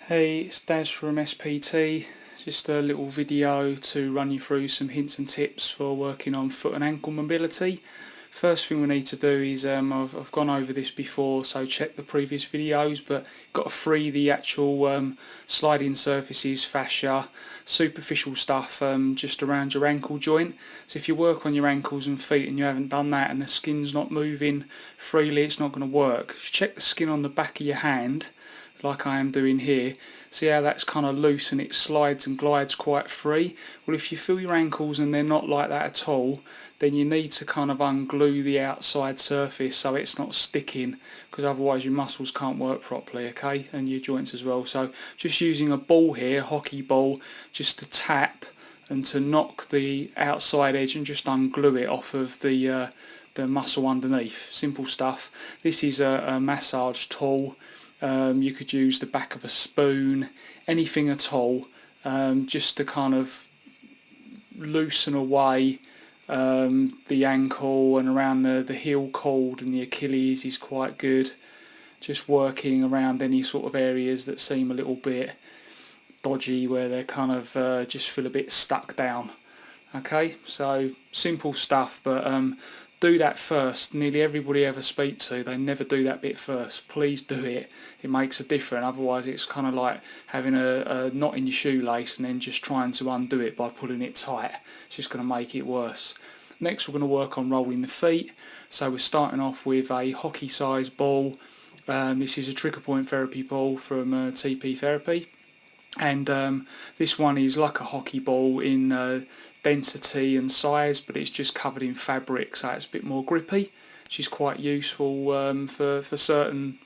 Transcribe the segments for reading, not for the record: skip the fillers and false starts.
Hey, it's Daz from SPT. Just a little video to run you through some hints and tips for working on foot and ankle mobility. First thing we need to do is, I've gone over this before, so check the previous videos, but got to free the actual sliding surfaces, fascia, superficial stuff just around your ankle joint. So if you work on your ankles and feet and you haven't done that and the skin's not moving freely, it's not going to work. If you check the skin on the back of your hand, like I am doing here, see how that's kind of loose and it slides and glides quite free? Well, if you feel your ankles and they're not like that at all, then you need to kind of unglue the outside surface so it's not sticking, because otherwise your muscles can't work properly, okay, and your joints as well. So just using a ball here, hockey ball, just to tap and to knock the outside edge and just unglue it off of the muscle underneath. Simple stuff. This is a massage tool. You could use the back of a spoon, anything at all, just to kind of loosen away the ankle and around the heel cord, and the Achilles is quite good. Just working around any sort of areas that seem a little bit dodgy, where they kind of just feel a bit stuck down. Okay, so simple stuff, but do that first. Nearly everybody I ever speak to, they never do that bit first. Please do it. It makes a difference. Otherwise it's kind of like having a knot in your shoelace and then just trying to undo it by pulling it tight. It's just going to make it worse. Next we're going to work on rolling the feet. So we're starting off with a hockey size ball. This is a trigger point therapy ball from TP Therapy, and this one is like a hockey ball in density and size, but it's just covered in fabric, so it's a bit more grippy, which is quite useful for certain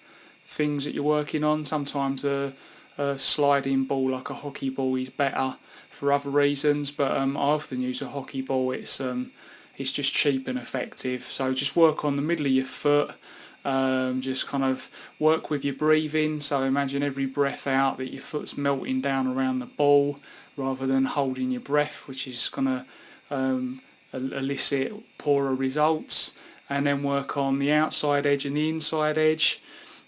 things that you're working on. Sometimes a sliding ball like a hockey ball is better for other reasons, but I often use a hockey ball. It's just cheap and effective. So just work on the middle of your foot. Just kind of work with your breathing, so imagine every breath out that your foot's melting down around the ball rather than holding your breath, which is going to elicit poorer results. And then work on the outside edge and the inside edge,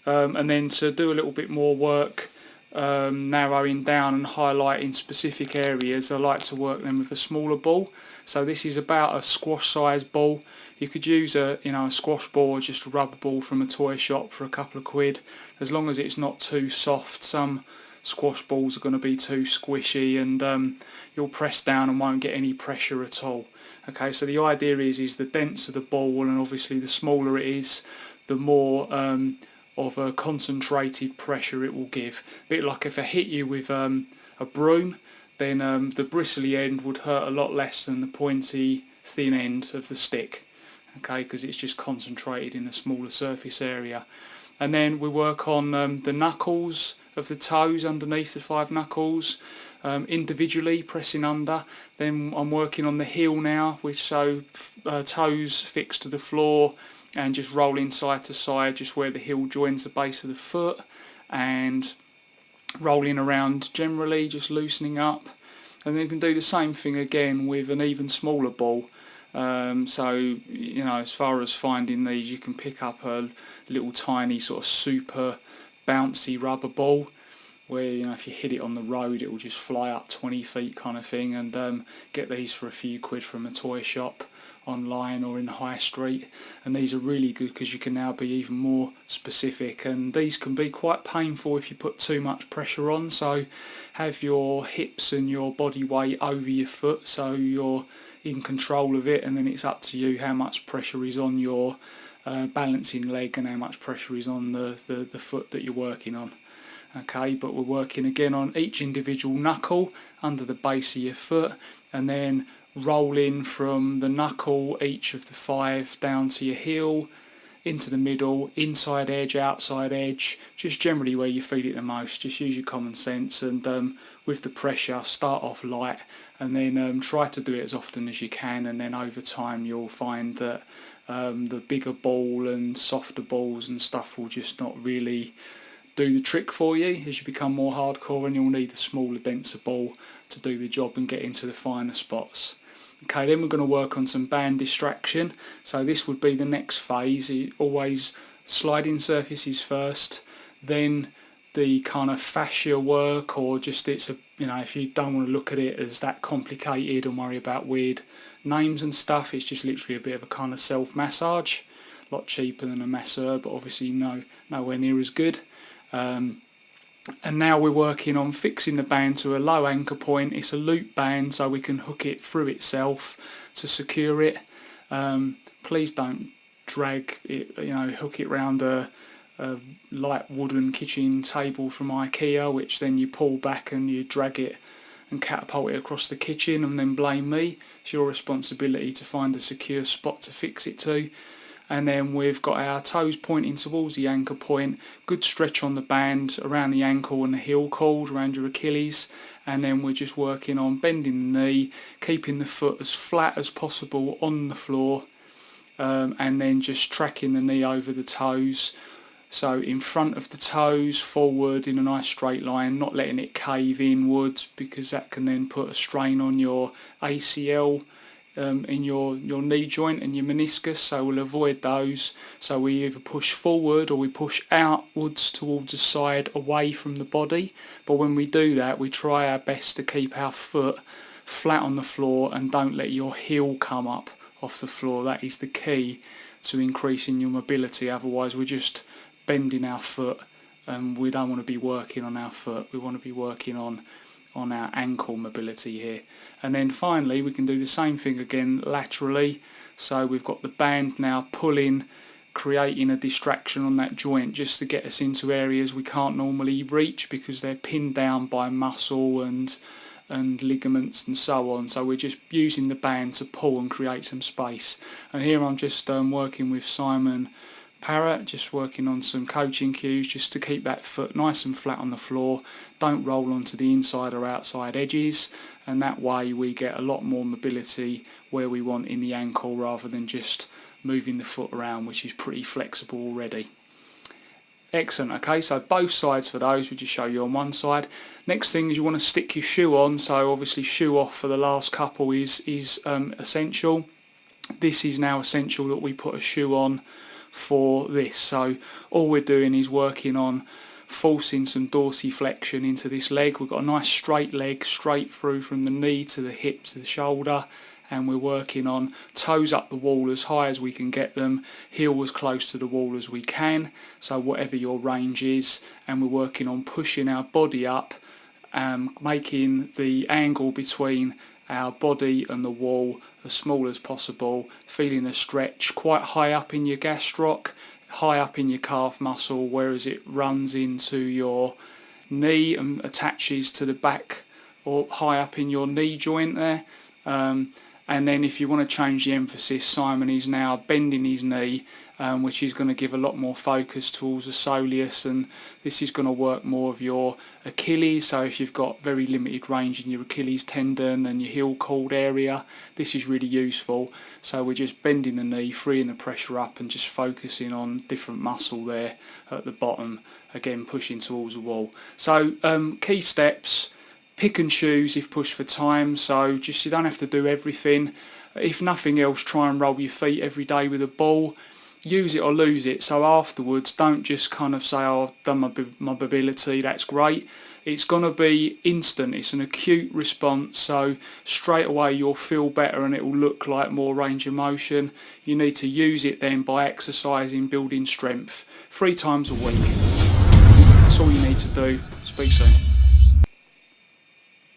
and then to do a little bit more work narrowing down and highlighting specific areas, I like to work them with a smaller ball. So this is about a squash size ball. You could use a squash ball or just a rubber ball from a toy shop for a couple of quid, as long as it's not too soft. Some squash balls are going to be too squishy and you'll press down and won't get any pressure at all. Okay, so the idea is the denser the ball, and obviously the smaller it is, the more of a concentrated pressure it will give. A bit like if I hit you with a broom, then the bristly end would hurt a lot less than the pointy thin end of the stick, okay, because it's just concentrated in a smaller surface area. And then we work on the knuckles of the toes underneath the 5 knuckles, individually pressing under. Then I'm working on the heel now, which toes fixed to the floor and just rolling side to side, just where the heel joins the base of the foot, and rolling around generally, just loosening up. And then you can do the same thing again with an even smaller ball. So as far as finding these, you can pick up a little tiny sort of super bouncy rubber ball, where if you hit it on the road it will just fly up 20 feet kind of thing, and get these for a few quid from a toy shop online or in the high street. And these are really good because you can now be even more specific, and these can be quite painful if you put too much pressure on. So have your hips and your body weight over your foot so you're in control of it, and then it's up to you how much pressure is on your balancing leg and how much pressure is on the foot that you're working on. Okay, but we're working again on each individual knuckle under the base of your foot, and then rolling from the knuckle, each of the 5, down to your heel, into the middle, inside edge, outside edge, just generally where you feel it the most. Just use your common sense, and with the pressure, start off light, and then try to do it as often as you can, and then over time you'll find that the bigger ball and softer balls and stuff will just not really do the trick for you as you become more hardcore, and you'll need a smaller, denser ball to do the job and get into the finer spots. Okay, then we're going to work on some band distraction. So this would be the next phase. Always sliding surfaces first, then the kind of fascia work, or just it's a, you know, if you don't want to look at it as that complicated and worry about weird names and stuff, it's just literally a bit of a kind of self massage, a lot cheaper than a masseur, but obviously nowhere near as good. And now we're working on fixing the band to a low anchor point. It's a loop band, so we can hook it through itself to secure it. Please don't drag it, you know, hook it round a light wooden kitchen table from IKEA, which then you pull back and you drag it and catapult it across the kitchen and then blame me. It's your responsibility to find a secure spot to fix it to. And then we've got our toes pointing towards the anchor point, good stretch on the band around the ankle and the heel cord, around your Achilles, and then we're just working on bending the knee, keeping the foot as flat as possible on the floor, and then just tracking the knee over the toes. So in front of the toes, forward in a nice straight line, not letting it cave inwards, because that can then put a strain on your ACL, in your knee joint and your meniscus, so we'll avoid those. So we either push forward or we push outwards towards the side away from the body, but when we do that we try our best to keep our foot flat on the floor and don't let your heel come up off the floor. That is the key to increasing your mobility, otherwise we're just bending our foot, and we don't want to be working on our foot, we want to be working on our ankle mobility here. And then finally we can do the same thing again laterally. So we've got the band now pulling, creating a distraction on that joint just to get us into areas we can't normally reach because they're pinned down by muscle and ligaments and so on. So we're just using the band to pull and create some space. And here I'm just working with Simon Parrott, just working on some coaching cues just to keep that foot nice and flat on the floor, don't roll onto the inside or outside edges, and that way we get a lot more mobility where we want in the ankle rather than just moving the foot around, which is pretty flexible already. Excellent. Okay, so both sides for those, we just show you on one side. Next thing is you want to stick your shoe on, so obviously shoe off for the last couple is essential. This is now essential that we put a shoe on for this. So all we're doing is working on forcing some dorsiflexion into this leg. We've got a nice straight leg, straight through from the knee to the hip to the shoulder, and we're working on toes up the wall as high as we can get them, heel as close to the wall as we can, so whatever your range is, and we're working on pushing our body up, making the angle between our body and the wall as small as possible, feeling a stretch quite high up in your gastroc, high up in your calf muscle, whereas it runs into your knee and attaches to the back, or high up in your knee joint there. And then if you want to change the emphasis, Simon is now bending his knee, which is going to give a lot more focus towards the soleus, and this is going to work more of your Achilles. So if you've got very limited range in your Achilles tendon and your heel cord area, this is really useful. So we're just bending the knee, freeing the pressure up, and just focusing on different muscle there at the bottom, again pushing towards the wall. So key steps: pick and choose if pushed for time, so just you don't have to do everything. If nothing else, try and roll your feet every day with a ball. Use it or lose it, so afterwards don't just kind of say, oh, I've done my mobility, that's great. It's going to be instant, it's an acute response, so straight away you'll feel better and it will look like more range of motion. You need to use it then by exercising, building strength 3 times a week. That's all you need to do. Speak soon.